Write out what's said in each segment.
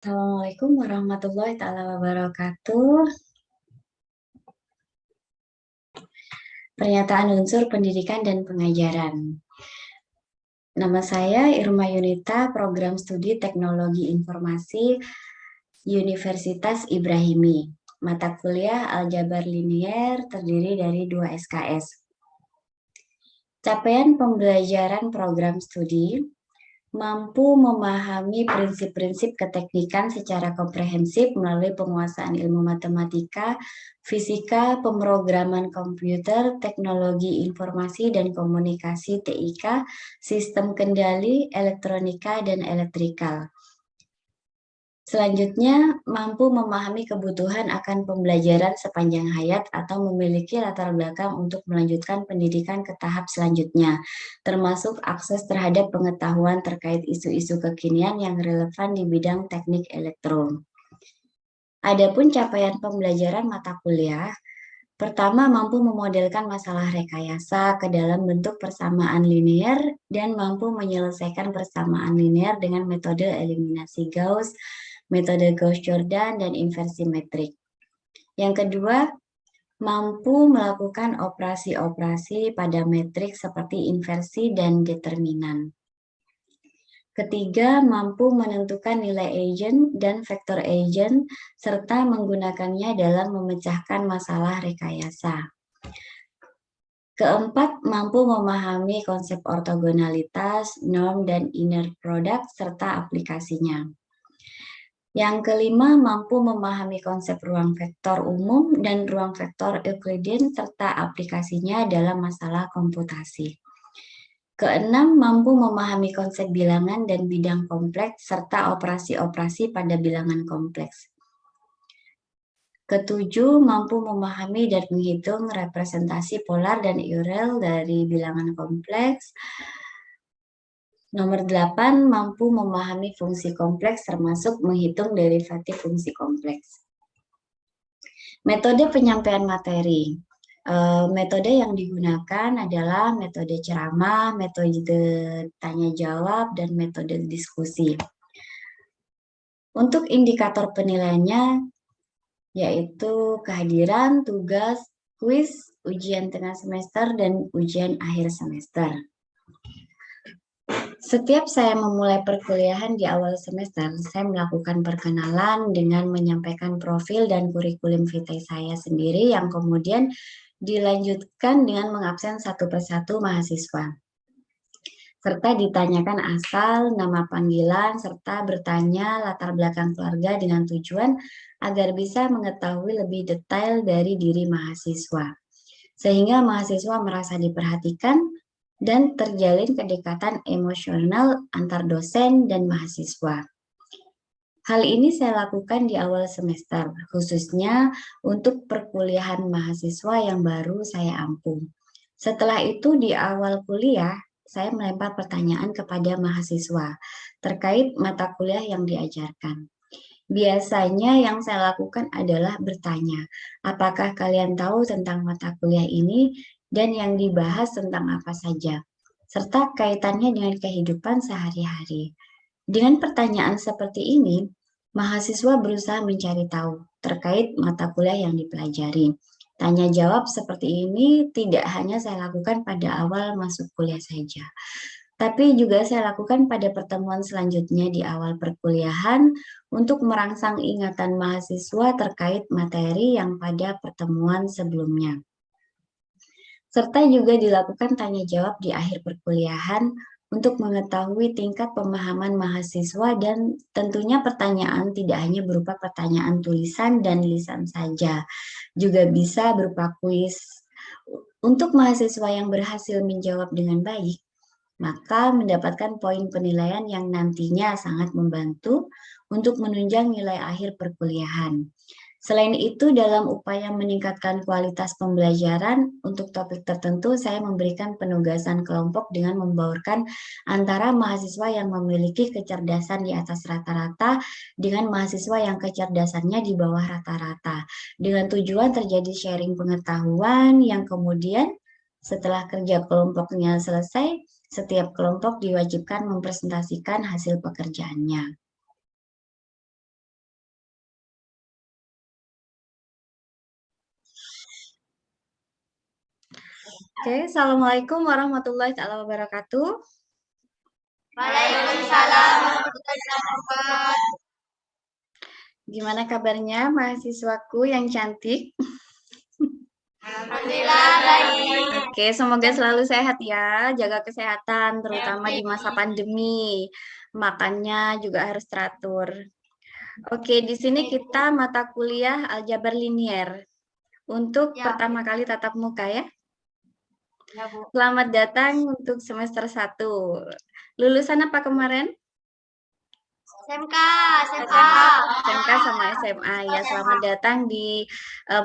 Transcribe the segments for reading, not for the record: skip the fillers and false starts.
Assalamualaikum warahmatullahi taala wabarakatuh. Pernyataan unsur pendidikan dan pengajaran. Nama saya Irma Yunita, Program Studi Teknologi Informasi Universitas Ibrahimi. Mata kuliah Aljabar Linier terdiri dari 2 SKS. Capaian pembelajaran program studi mampu memahami prinsip-prinsip keteknikan secara komprehensif melalui penguasaan ilmu matematika, fisika, pemrograman komputer, teknologi informasi dan komunikasi TIK, sistem kendali, elektronika, dan elektrikal. Selanjutnya, mampu memahami kebutuhan akan pembelajaran sepanjang hayat atau memiliki latar belakang untuk melanjutkan pendidikan ke tahap selanjutnya, termasuk akses terhadap pengetahuan terkait isu-isu kekinian yang relevan di bidang teknik elektro. Adapun capaian pembelajaran mata kuliah, pertama, mampu memodelkan masalah rekayasa ke dalam bentuk persamaan linear dan mampu menyelesaikan persamaan linear dengan metode eliminasi Gauss, metode Gauss-Jordan, dan inversi metrik. Yang kedua, mampu melakukan operasi-operasi pada metrik seperti inversi dan determinan. Ketiga, mampu menentukan nilai eigen dan vektor eigen serta menggunakannya dalam memecahkan masalah rekayasa. Keempat, mampu memahami konsep ortogonalitas, norm, dan inner product, serta aplikasinya. Yang kelima, mampu memahami konsep ruang vektor umum dan ruang vektor Euclidean, serta aplikasinya dalam masalah komputasi. Keenam, mampu memahami konsep bilangan dan bidang kompleks, serta operasi-operasi pada bilangan kompleks. Ketujuh, mampu memahami dan menghitung representasi polar dan Eurel dari bilangan kompleks. Nomor 8, mampu memahami fungsi kompleks termasuk menghitung derivatif fungsi kompleks. Metode penyampaian materi. Metode yang digunakan adalah metode ceramah, metode tanya jawab, dan metode diskusi. Untuk indikator penilaiannya, yaitu kehadiran, tugas, kuis, ujian tengah semester, dan ujian akhir semester. Setiap saya memulai perkuliahan di awal semester, saya melakukan perkenalan dengan menyampaikan profil dan kurikulum vitae saya sendiri yang kemudian dilanjutkan dengan mengabsen satu persatu mahasiswa. Serta ditanyakan asal, nama panggilan, serta bertanya latar belakang keluarga dengan tujuan agar bisa mengetahui lebih detail dari diri mahasiswa. Sehingga mahasiswa merasa diperhatikan dan terjalin kedekatan emosional antar dosen dan mahasiswa. Hal ini saya lakukan di awal semester, khususnya untuk perkuliahan mahasiswa yang baru saya ampu. Setelah itu di awal kuliah, saya melempar pertanyaan kepada mahasiswa terkait mata kuliah yang diajarkan. Biasanya yang saya lakukan adalah bertanya, apakah kalian tahu tentang mata kuliah ini dan yang dibahas tentang apa saja, serta kaitannya dengan kehidupan sehari-hari. Dengan pertanyaan seperti ini, mahasiswa berusaha mencari tahu terkait mata kuliah yang dipelajari. Tanya jawab seperti ini tidak hanya saya lakukan pada awal masuk kuliah saja, tapi juga saya lakukan pada pertemuan selanjutnya di awal perkuliahan untuk merangsang ingatan mahasiswa terkait materi yang pada pertemuan sebelumnya. Serta juga dilakukan tanya jawab di akhir perkuliahan untuk mengetahui tingkat pemahaman mahasiswa dan tentunya pertanyaan tidak hanya berupa pertanyaan tulisan dan lisan saja, juga bisa berupa kuis. Untuk mahasiswa yang berhasil menjawab dengan baik, maka mendapatkan poin penilaian yang nantinya sangat membantu untuk menunjang nilai akhir perkuliahan. Selain itu, dalam upaya meningkatkan kualitas pembelajaran, untuk topik tertentu saya memberikan penugasan kelompok dengan membaurkan antara mahasiswa yang memiliki kecerdasan di atas rata-rata dengan mahasiswa yang kecerdasannya di bawah rata-rata, dengan tujuan terjadi sharing pengetahuan yang kemudian setelah kerja kelompoknya selesai, setiap kelompok diwajibkan mempresentasikan hasil pekerjaannya. Oke, Assalamualaikum warahmatullahi wabarakatuh. Waalaikumsalam warahmatullahi wabarakatuh. Gimana kabarnya mahasiswaku yang cantik? Alhamdulillah baik. Oke, semoga selalu sehat ya, jaga kesehatan terutama di masa pandemi. Makannya juga harus teratur. Oke, di sini kita mata kuliah aljabar linier untuk pertama kali tatap muka ya. Ya, Bu. Selamat datang untuk semester 1. Lulusan apa kemarin? SMK SMK sama SMA ya. Selamat datang di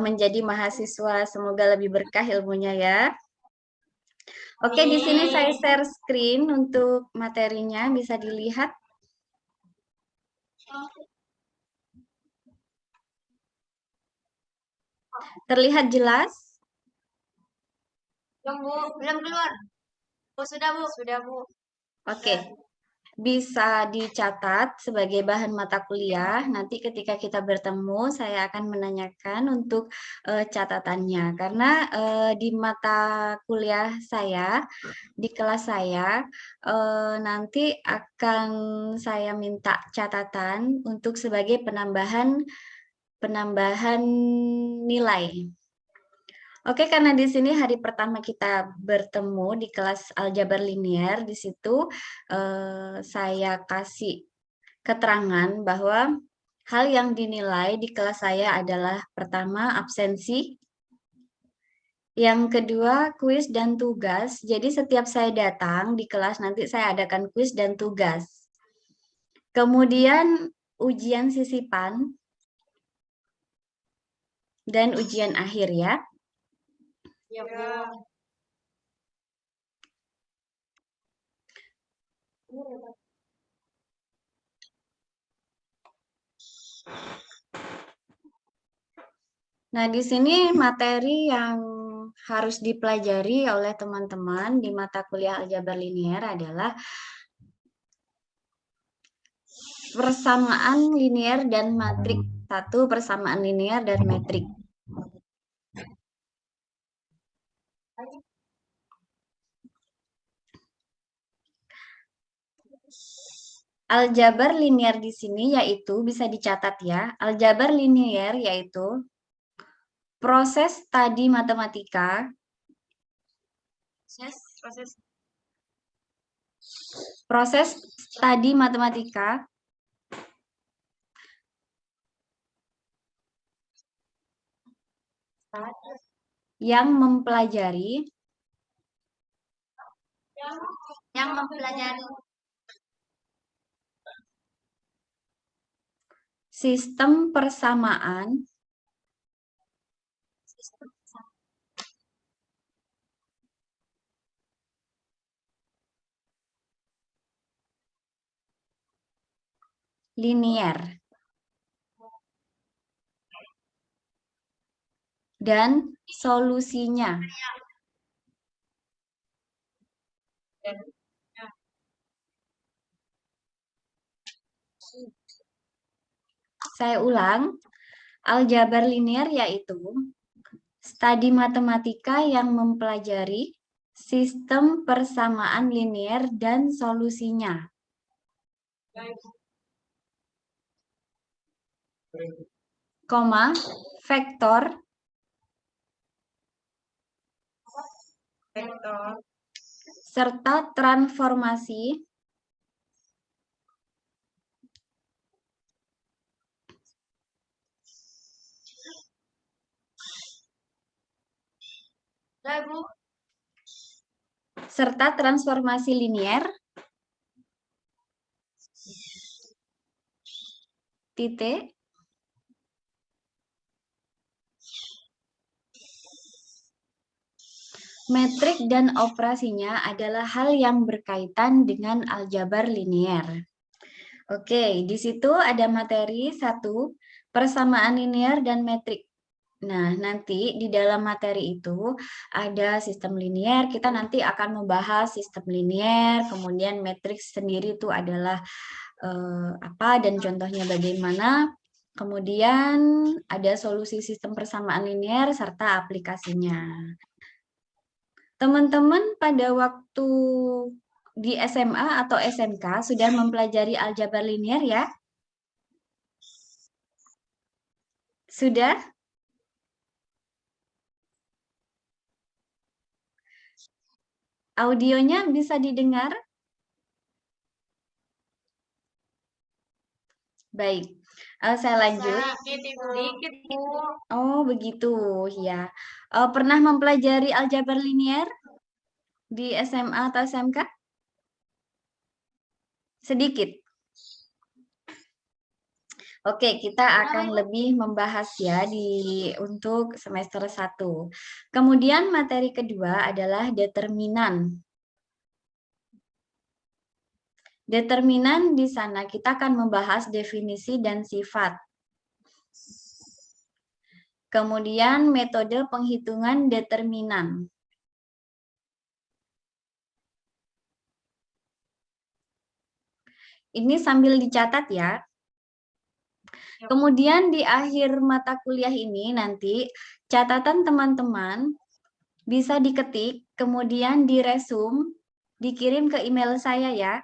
menjadi mahasiswa. Semoga lebih berkah ilmunya ya. Oke, di sini saya share screen untuk materinya, bisa dilihat. Terlihat jelas? Belum, Bu. Belum keluar. Oh, sudah, Bu. Sudah, Bu. Oke. Bisa dicatat sebagai bahan mata kuliah. Nanti ketika kita bertemu, saya akan menanyakan untuk catatannya. Karena di mata kuliah saya, di kelas saya, nanti akan saya minta catatan untuk sebagai penambahan nilai. Oke, karena di sini hari pertama kita bertemu di kelas aljabar linier, di situ saya kasih keterangan bahwa hal yang dinilai di kelas saya adalah pertama absensi, yang kedua kuis dan tugas. Jadi setiap saya datang di kelas nanti saya adakan kuis dan tugas. Kemudian ujian sisipan dan ujian akhir ya. Ya, Bu. Nah, di sini materi yang harus dipelajari oleh teman-teman di mata kuliah aljabar linier adalah persamaan linier dan matrik. Satu, persamaan linier dan metrik. Aljabar linier di sini yaitu bisa dicatat ya. Aljabar linier yaitu proses studi matematika proses studi matematika yang mempelajari sistem persamaan linier dan solusinya. Saya ulang, aljabar linier yaitu studi matematika yang mempelajari sistem persamaan linier dan solusinya. Koma, vektor serta transformasi linier titik metrik dan operasinya adalah hal yang berkaitan dengan aljabar linier. Oke, di situ ada materi 1, persamaan linier dan metrik. Nah, nanti di dalam materi itu ada sistem linier, kita nanti akan membahas sistem linier, kemudian metrik sendiri itu adalah apa dan contohnya bagaimana. Kemudian ada solusi sistem persamaan linier serta aplikasinya. Teman-teman pada waktu di SMA atau SMK sudah mempelajari aljabar linier ya? Sudah? Audionya bisa didengar? Baik, saya lanjut. Sedikit, Bu. Oh, begitu ya. Pernah mempelajari aljabar linier di SMA atau SMK? Sedikit. Oke, kita akan lebih membahas ya untuk semester 1. Kemudian materi kedua adalah determinan. Determinan di sana kita akan membahas definisi dan sifat. Kemudian metode penghitungan determinan. Ini sambil dicatat ya. Kemudian di akhir mata kuliah ini nanti catatan teman-teman bisa diketik, kemudian diresum, dikirim ke email saya ya.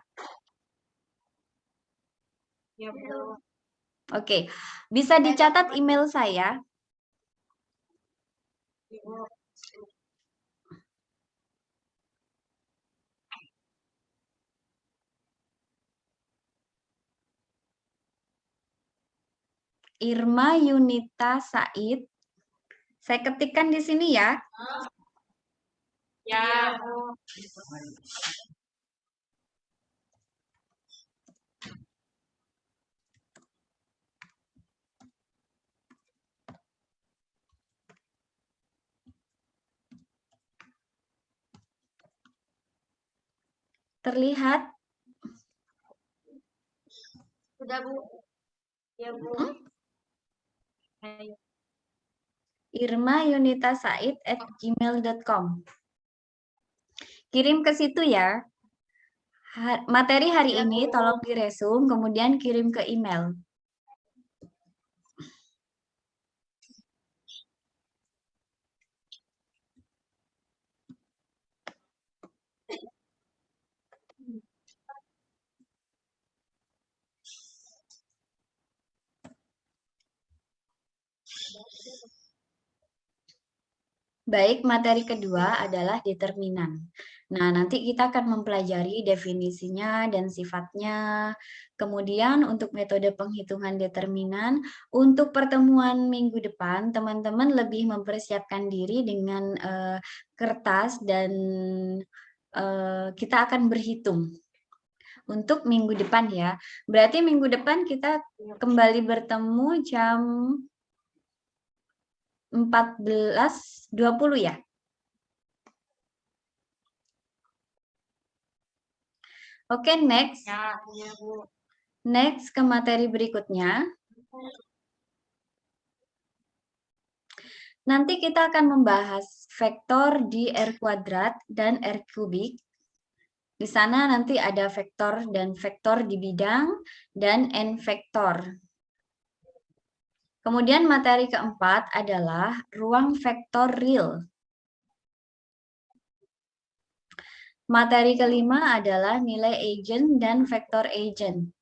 Ya, Bu. Oke, bisa dicatat email saya. Ibu. Irma Yunita Said. Saya ketikkan di sini ya. Ya, Bu. Terlihat? Sudah, Bu. Ya, Bu. Ayo. irmayunitasaid@gmail.com. Kirim ke situ ya. Materi hari Ya, ini Bu. tolong diresum, kemudian kirim ke email. Baik, materi kedua adalah determinan. Nah, nanti kita akan mempelajari definisinya dan sifatnya. Kemudian untuk metode penghitungan determinan, untuk pertemuan minggu depan, teman-teman lebih mempersiapkan diri dengan kertas dan kita akan berhitung untuk minggu depan ya. Berarti minggu depan kita kembali bertemu jam 14.20 ya. Oke, next. Ya, Bu. Next ke materi berikutnya. Nanti kita akan membahas vektor di R kuadrat dan R kubik. Di sana nanti ada vektor dan vektor di bidang dan N vektor. Kemudian materi keempat adalah ruang vektor real. Materi kelima adalah nilai agent dan vektor agent.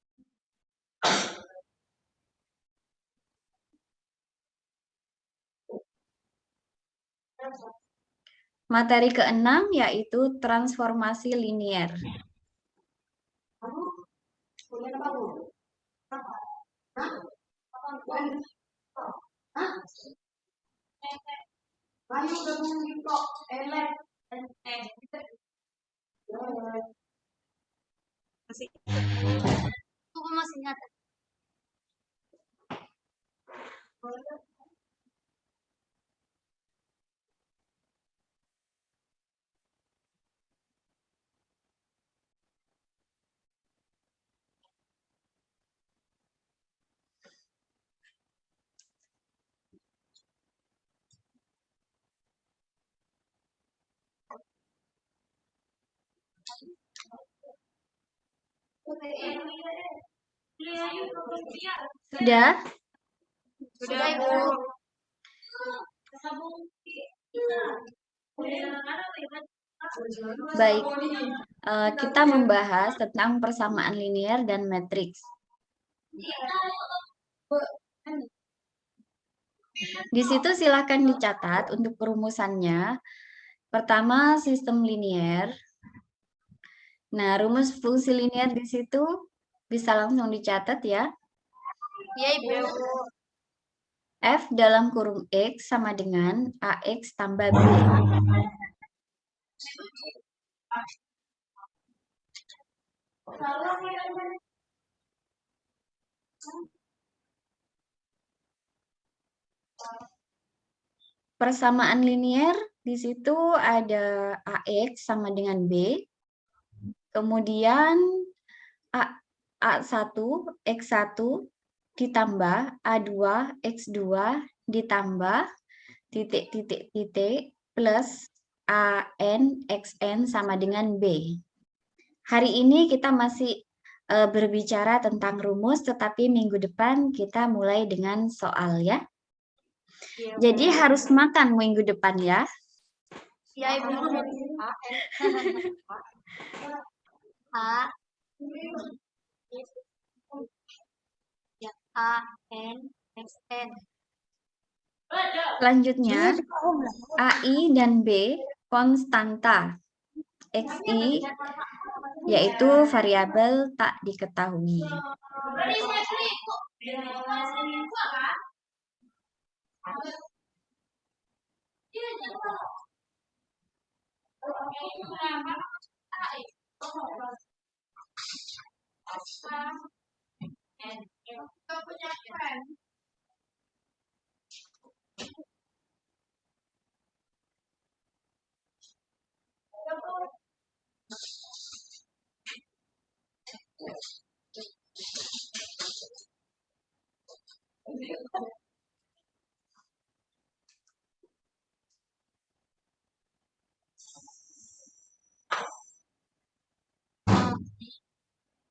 Materi keenam yaitu transformasi linier. Aku masih ingat. Sudah? Sudah, Bu. Baik, kita membahas tentang persamaan linear dan matriks. Di situ silakan dicatat untuk perumusannya. Pertama, sistem linear. Nah, rumus fungsi linear di situ bisa langsung dicatat ya. Iya, Ibu. F dalam kurung X sama dengan AX tambah B. Persamaan linear di situ ada AX sama dengan B. Kemudian A1 X1 ditambah A2 X2 ditambah titik-titik-titik plus AN XN sama dengan B. Hari ini kita masih berbicara tentang rumus, tetapi minggu depan kita mulai dengan soal ya. Jadi harus makan minggu depan ya. Iya, Ibu. A, ya, A, N, X, N. Selanjutnya, AI dan B konstanta. XI yaitu variabel tak diketahui.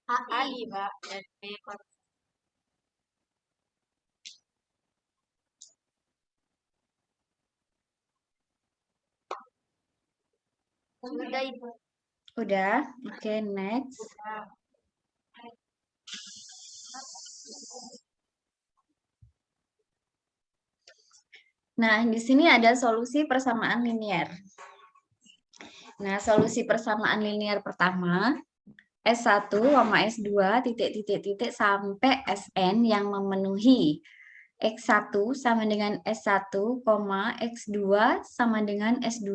AI, Mbak. Dan B, sudah, Ibu. Udah, oke, next. Nah, di sini ada solusi persamaan linear. Nah, solusi persamaan linear pertama, S1, S2, titik-titik-titik sampai Sn yang memenuhi X1 sama dengan S1, X2 sama dengan S2.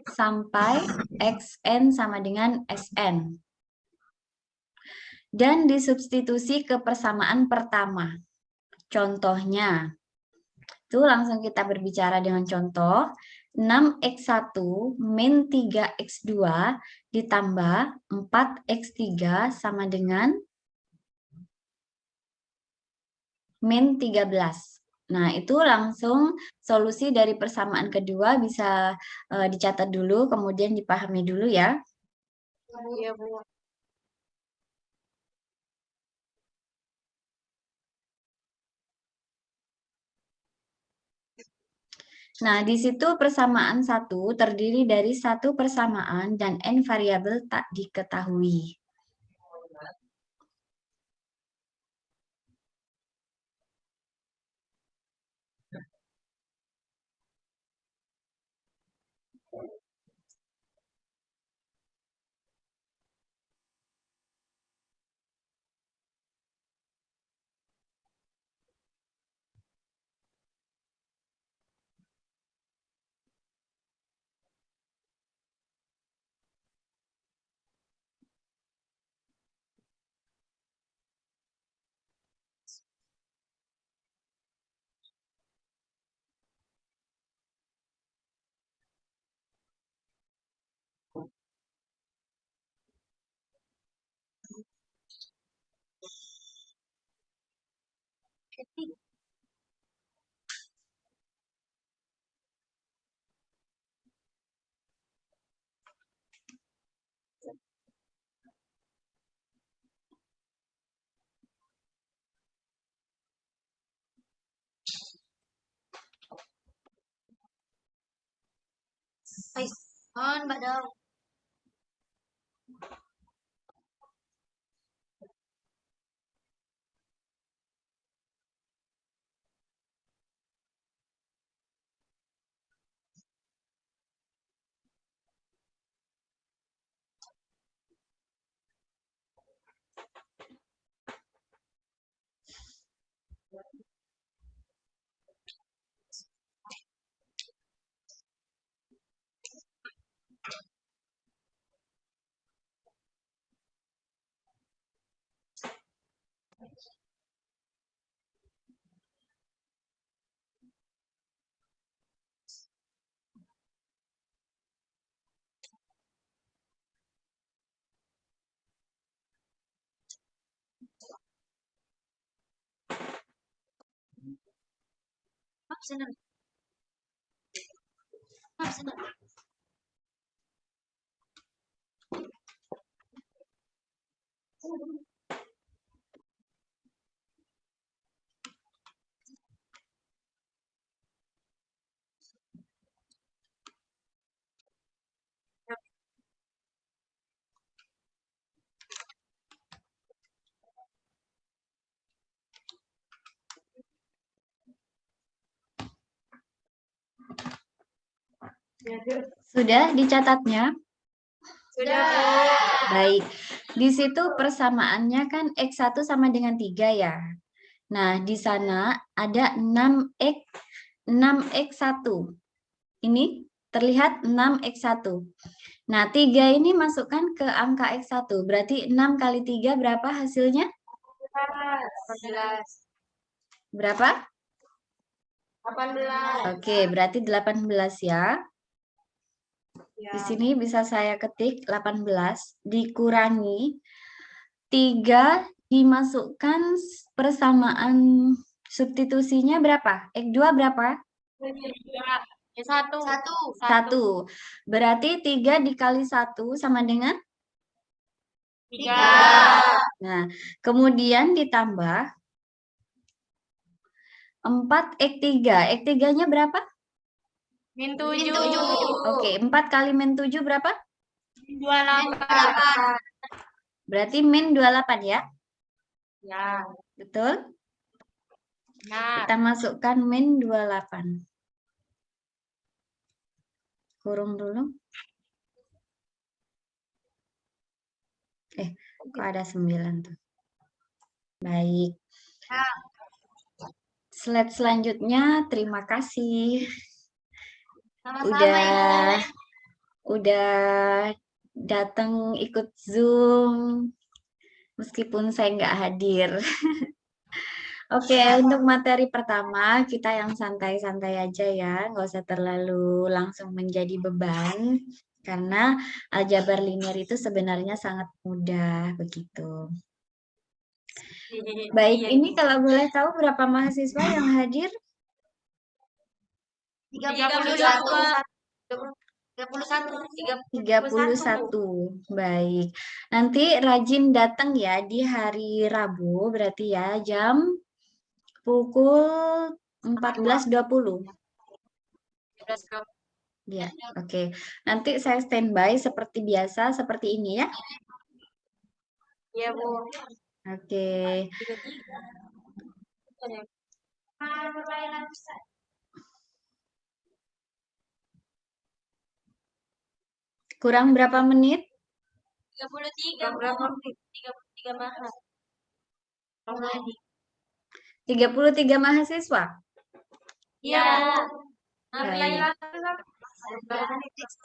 Sampai Xn sama dengan Sn. Dan disubstitusi ke persamaan pertama. Contohnya, itu langsung kita berbicara dengan contoh. 6x1 min 3x2 ditambah 4x3 sama dengan min 13. Nah, itu langsung solusi dari persamaan kedua bisa dicatat dulu, kemudian dipahami dulu ya. Iya, Bu. Nah, di situ persamaan satu terdiri dari satu persamaan dan n variabel tak diketahui. Mbak Dau. Maaf, senang. Maaf, senang. Sudah dicatatnya? Sudah. Baik. Di situ persamaannya kan X1 sama dengan 3 ya. Nah, di sana ada 6X1. Ini terlihat 6X1. Nah, 3 ini masukkan ke angka X1. Berarti 6 kali 3 berapa hasilnya? 18. Berapa? 18. Oke, berarti 18 ya. Ya. Di sini bisa saya ketik 18 dikurangi 3 dimasukkan persamaan substitusinya berapa? X2 berapa? Satu. 1. Berarti 3 dikali 1 sama dengan? 3. Nah, kemudian ditambah 4X3. X3-nya berapa? Min 7. Oke, 4 kali min 7 berapa? 28. Berarti min 28 ya? Ya. Betul? Nah. Kita masukkan min 28. Kurung dulu. Kok ada 9 tuh? Baik. Slide selanjutnya, terima kasih. Udah datang ikut Zoom meskipun saya nggak hadir. Oke, untuk materi pertama kita yang santai-santai aja ya, nggak usah terlalu langsung menjadi beban karena aljabar linear itu sebenarnya sangat mudah begitu. Baik, ini kalau boleh tahu berapa mahasiswa yang hadir? 31. Baik. Nanti rajin datang ya di hari Rabu, berarti ya jam pukul 14.20. Ya, oke. Nanti saya standby seperti biasa, seperti ini ya. Iya, Bu. Oke. Kurang berapa menit? 33. Berapa menit? 33 mahasiswa. 33 mahasiswa? Iya. Baik.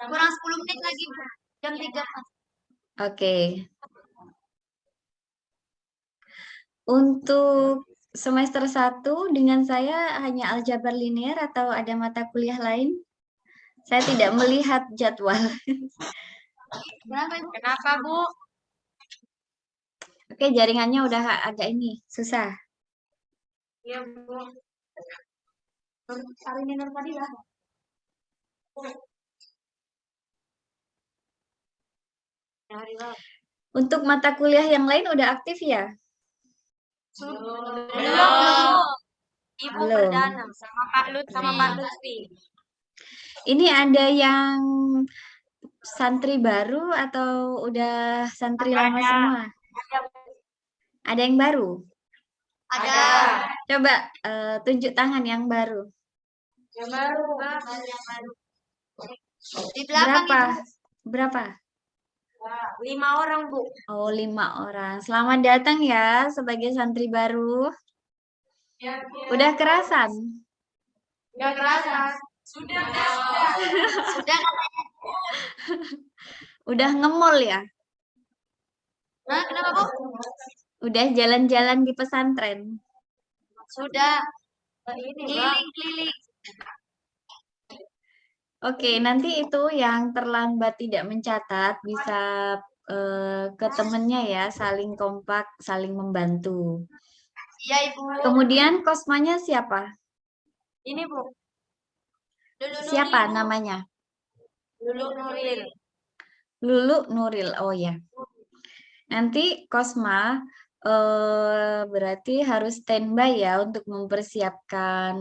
Kurang 10 menit lagi, Bu. Jam 3. Oke. Untuk semester 1 dengan saya hanya aljabar linear atau ada mata kuliah lain? Saya tidak melihat jadwal. Kenapa, Bu? Oke, jaringannya udah agak ini, susah. Iya, Bu. Hari ini tadi ya. Untuk mata kuliah yang lain udah aktif ya? Belum. Ibu Belum. Perdana sama Pak Lutfi. Ini ada yang santri baru atau udah santri lama semua? Ada yang baru? Ada. Coba tunjuk tangan yang baru. Yang baru. Di belakang Berapa? Ibu. Berapa? 5 orang, Bu. Oh, 5 orang. Selamat datang ya sebagai santri baru. Udah kerasan? Udah kerasa. Sudah. Sudah katanya. Udah ngemol ya? Nah, kenapa, Bu? Udah jalan-jalan di pesantren? Sudah. Keliling-keliling. Oke, nanti itu yang terlambat tidak mencatat bisa ke temennya ya, saling kompak, saling membantu. Iya, Ibu. Kemudian kosmanya siapa? Ini, Bu. Siapa namanya? Lulu Nuril. Lulu Nuril. Oh ya. Nanti Kosma berarti harus standby ya untuk mempersiapkan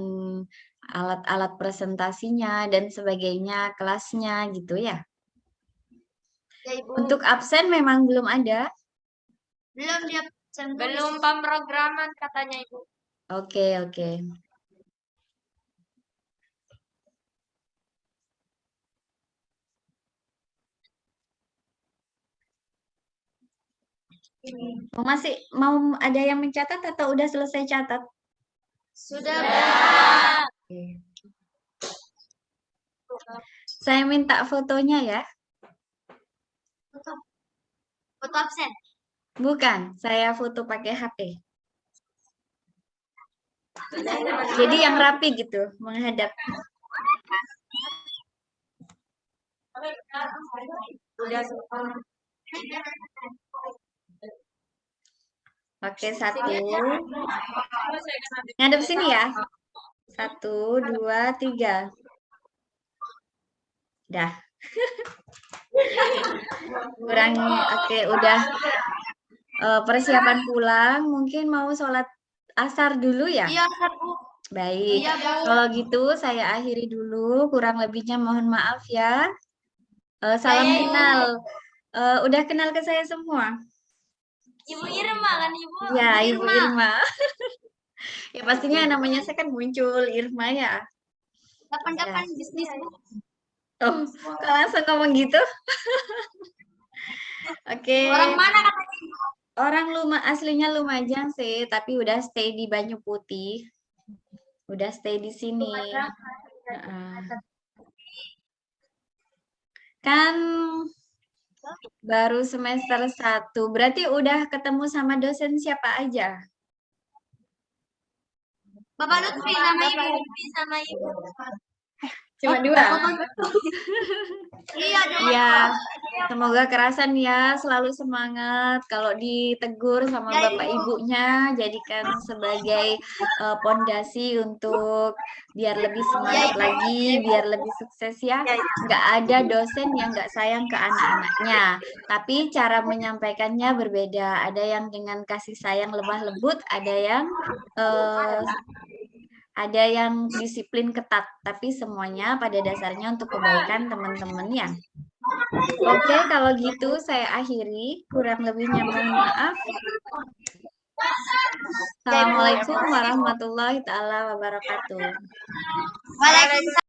alat-alat presentasinya dan sebagainya, kelasnya gitu ya. Ya, Ibu. Untuk absen memang belum ada. Belum dia belum pemrograman katanya, Ibu. Oke, oke. Masih mau ada yang mencatat atau udah selesai catat? Sudah. Oke. Saya minta fotonya ya. Foto absen. Bukan, saya foto pakai HP. Jadi yang rapi gitu, menghadap. Oke, 1. Ngadep sini ya. 1, 2, 3. Dah. Kurangi. Oke, udah persiapan pulang. Mungkin mau sholat asar dulu ya? Iya, Bu. Baik. Iya, Bu. Kalau gitu saya akhiri dulu. Kurang lebihnya mohon maaf ya. Salam Iya, kenal. Udah kenal ke saya semua? Ibu Irma kan, Ibu? Ya, Bu Ibu Irma. Ya pastinya namanya saya kan muncul Irma ya. Kapan-kapan bisnis, Bu. Oh, kok langsung ngomong gitu? Oke. Orang mana katanya? Orang aslinya Lumajang sih, tapi udah stay di Banyu Putih. Udah stay di sini. Kan baru semester 1. Berarti udah ketemu sama dosen siapa aja? Bapak Lutfi sama Ibu Lutfi sama Ibu. Cuma 2. Iya, Ya, semoga kerasan ya, selalu semangat. Kalau ditegur sama bapak ibunya, jadikan sebagai pondasi untuk biar lebih semangat lagi, biar lebih sukses ya. Nggak ada dosen yang nggak sayang ke anak-anaknya, tapi cara menyampaikannya berbeda. Ada yang dengan kasih sayang lemah lembut, ada yang disiplin ketat, tapi semuanya pada dasarnya untuk kebaikan teman-teman ya. Oke, kalau gitu saya akhiri. Kurang lebihnya mohon maaf. Assalamualaikum warahmatullahi taala wabarakatuh. Waalaikumsalam.